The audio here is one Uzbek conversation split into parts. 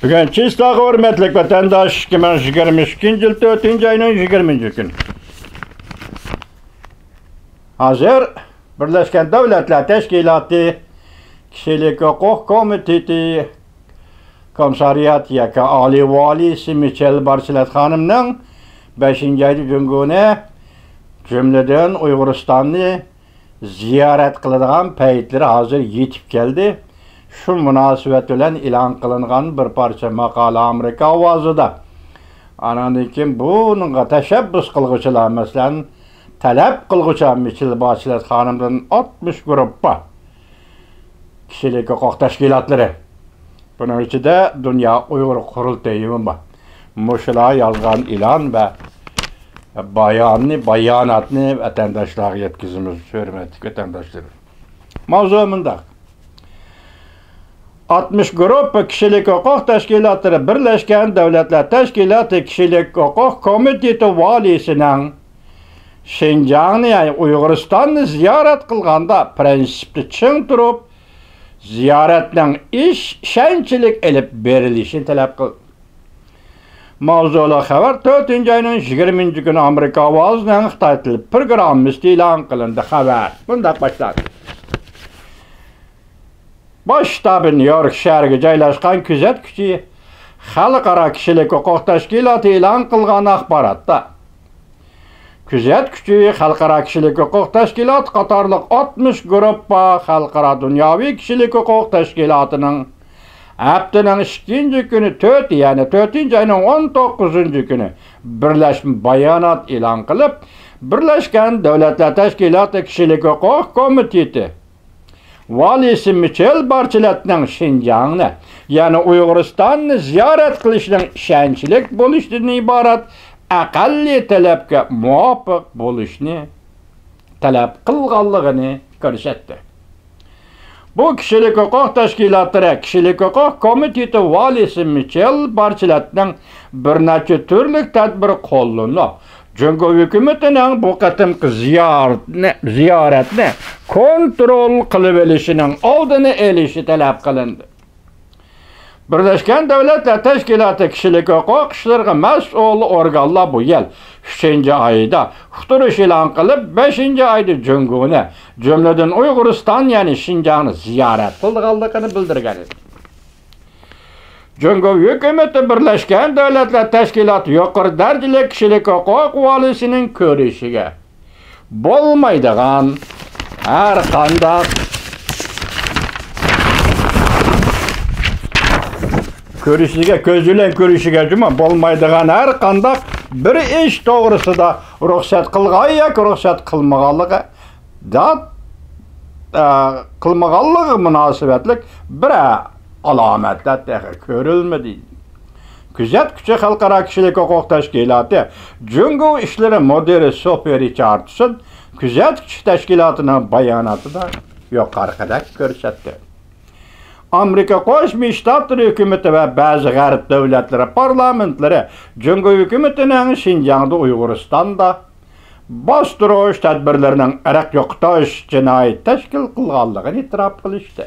Bugün Çislak hürmetlik vatandaş 2022 yıl 4. ayının 20. gün. Hazır Birleşken Devletler Teşkilatı Kişilik Hukuk Komiteti Komisariyat yaka Ali Valisi Michel Bachelet Hanım'ın 5. aydı güngüne cümleden Uyguristan'ı ziyaret kıladigan paytları hazır yetip geldi. Şu münasebet bilen ilan kılıngan bir parça makala Amerika avazıda. Anandikin bununla teşebbüs kılgıçılar mesela talep kılgıçılar Michel Bachelet Hanım'dan 60 gruppa kişilik hukuk teşkilatları. Bunun içinde Dünya Uygur Kurultayı var. Muşla yazgan ilan ve bayanatını vatandaşlara yetkizimiz hürmetli vatandaşlar. Mavzumunda 60 grup kişilik hukuk teşkilatları Birleşken Devletler Teşkilatı Kişilik Hukuk Komiteti Valisi'nin Şinjan'ı yani Uyguristan'ı ziyaret kılganda prensipli çıng turup ziyaretinin şençilik elip berilişini talep kıldı. Mavzulu haber 4. ayının 20. günü Amerika avazının Xitay tili programı ilan kılındı haber. Bunda başladı. Başta New York şehriga joylashgan kuzatuvchi Xalqaro Kishilik Huquq Tashkiloti e'lon qilgan axborotda kuzatuvchi Xalqaro Kishilik Huquq Tashkiloti qatorliq 60 gruppa Xalqaro Dunyoviy Kishilik Huquq Tashkilotining haftaning 2. kuni 4 yani 4. ayning 19. kuni birlashma bayonot e'lon qilib, Birleşken Devletler Teşkilatı Kişilik Hukuk Komiteti Valisi Michel Bachelet'nin Şinjan'ı yani Uyguristan'ı ziyaret kılışının şençilik buluşundan ibaret akalli talepke muvaffak buluşunu talep kılganlığını görsetdi. Bu kişilik hukuk teşkilatları Kişilik Hukuk Komiteti Valisi Michel Bachelet'nin bir neçe türlük tedbir kollanıp Cumhur hükümetinin bu qatımkı ziyaretini kontrol kılıverilişinin aldığını elişi talep kılındı. Birleşken Devletler Teşkilatı Kişilik Hukuk işlerine mesul organlar bu yıl 3. ayda tuturuş ilan kılıp 5. ayda Cumhur'una cümleden Uyguristan yani Şinjan'ı ziyaret kıldıqanlığını bildirgen. Cumhur hükümeti Birleşken Devletler Teşkilatı yukarı dereceli kişilik hukuk valisinin körüşüge bolmaydıgan her kandak körüşüge közülen körüşüge cuma bolmaydıgan her kandak bir iş doğrusu da ruhsat kılgay ya ruhsat kılmağalığı da kılmağalığı münasebetlik bir alametler de görülmedi. Kuzatuvchi Xalqaro Kishilik Huquq Tashkiloti Cumhur işleri moderi Soper Richardson kuzatuvchi tashkilotining bayonotida yuqorida ko'rsatdi. Amerika Qo'shma Shtatlar hukumati va ba'zi g'arb davlatlari parlamentlari Cumhur hukumatining Şinjan'da Uyg'uristonda bostirish tadbirlarining irq yo'qotish jinoyat tashkil qilganligini e'tirof qilishdi.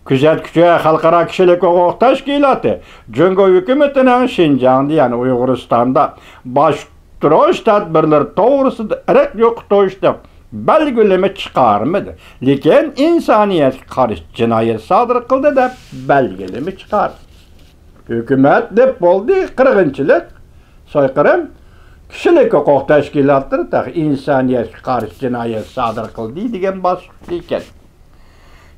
Kuzatuvchi Xalqaro Kishilik Huquq Tashkiloti Cumhur hükümetinin Şinjan'da yani Uyg'uristonda bostirish tadbirlari to'g'risida irq yo'qotishda belgileme çıkarmadı. Lekin insoniyatga qarshi jinoyat sodir qildi deb belgileme chiqardi. Hukumat deb bo'ldi qirg'inchilik, soyqirım, kishilik huquq tashkilotlari insoniyatga qarshi jinoyat sodir qildi degan bosqich ekan.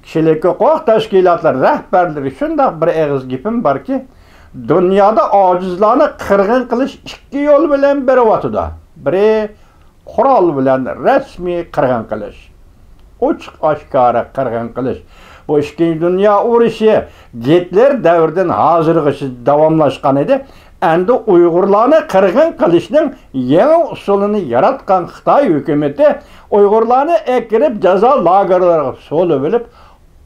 Kişilik hukuk teşkilatları rehberleri şundak bir ağız gipim var ki dünyada acizlarını kırgın kılış iki yol bilen biri vatıda. Biri kural bilen resmi kırgın kılış. Uçuk aşkara kırgın kılış. Bu iki dünya uğraşı Hitler devirden hazırgısı davamlaşkan idi. Endi Uygurlarını kırgın kılışının yeni usulünü yaratkan Xitay hükümeti Uygurlarını ekirip ceza lagerlerine solu bilip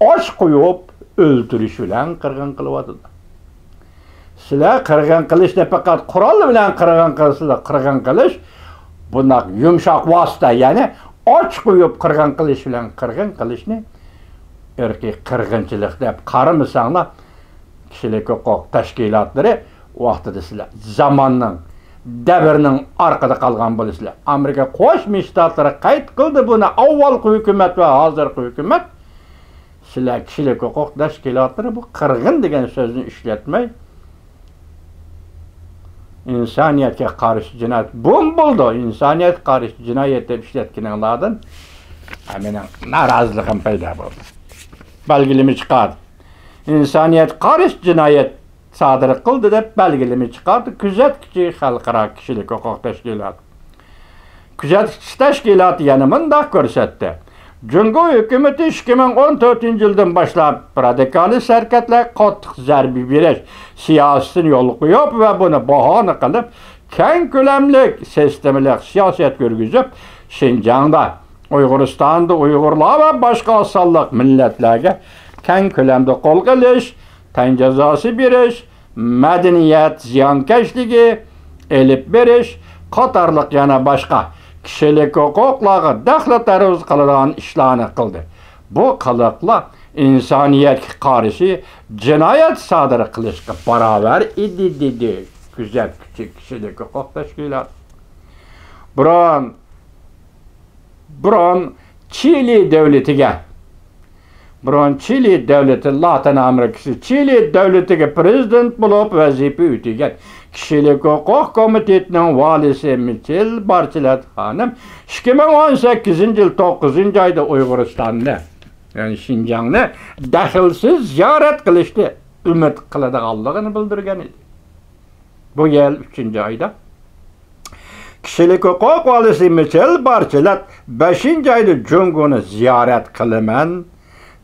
aç koyup öldürüş bilen kırgın kılıvatıdı. Sizler kırgın kılıç ne fakat kural bilen kırgın kılıçla kırgın kılıç bunlar yumuşak vasıta yani aç koyup kırgın kılıç bilen kırgın kılıç ne? Erkek kırgınçılık deyip karımısanlar kishilik huquq tashkilotlari vaqtida sizlar zamonning davrning orqada qolgan bo'lasizlar. Amerika Qo'shma Shtatlari qayd qildi buni, avvalgi hukumat va hozirgi hukumat. Sizlar kishilik huquq tashkilotlari bu qirg'in degan so'zni ishlatmay, insoniyatga qarshi jinoyat bo'ldi. Insoniyatga qarshi jinoyat deb ishlatganlardan mening noroziligim paydo bo'ldi. Belgilimi chiqardi. İnsaniyat qarshi jinoyat sodir qildi deb belgilimi chiqardi. Kuzatuvchi xalqaro kishilik huquq tashkiloti. Kuzatuvchi tashkilot yana bunday ko'rsatdi. Jungo hukumati 2014-yildan boshlab radikalist harakatlar qattiq zarba berish siyosatini yo'l qo'yib va buni bahona qilib, keng ko'lamli sistemli siyosat yurgizib, Şinjan'da, Uyg'uristonda Uyg'urlar va boshqa osonliq millatlarga keng ko'lamda qo'l qilish, tan jazosi berish, madaniyat ziyonkashligi elib berish qatorliq yana boshqa kishilik huquqlarga daxli taruz qiladigan ishlarni qildi. Bu qiliqlar insoniyatga qarshi jinoyat sodir qilishga barobar edi dedi kuzatuvchi kishilik huquq tashkiloti. Biron Chili davlatiga Chili davlati Latin Amerikasi Chili davlatiga prezident bo'lib vazifa o'tagan kishilik huquq komitetining valisi Michel Bachelet xonim 2018-yil 9-oyda Uyg'uristonni, ya'ni Şinjanni daxlsiz ziyorat qilishni umid qiladiganligini bildirgan edi. Bu yil 3-oyda kishilik huquq valisi Michel Bachelet 5-oyda Jungoni ziyorat qilaman.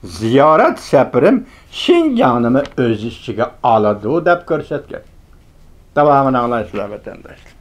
Ziyorat safarim Şinjanni o'z ichiga oladi deb ko'rsatgan. Davomini anglashlar vatandoshlar.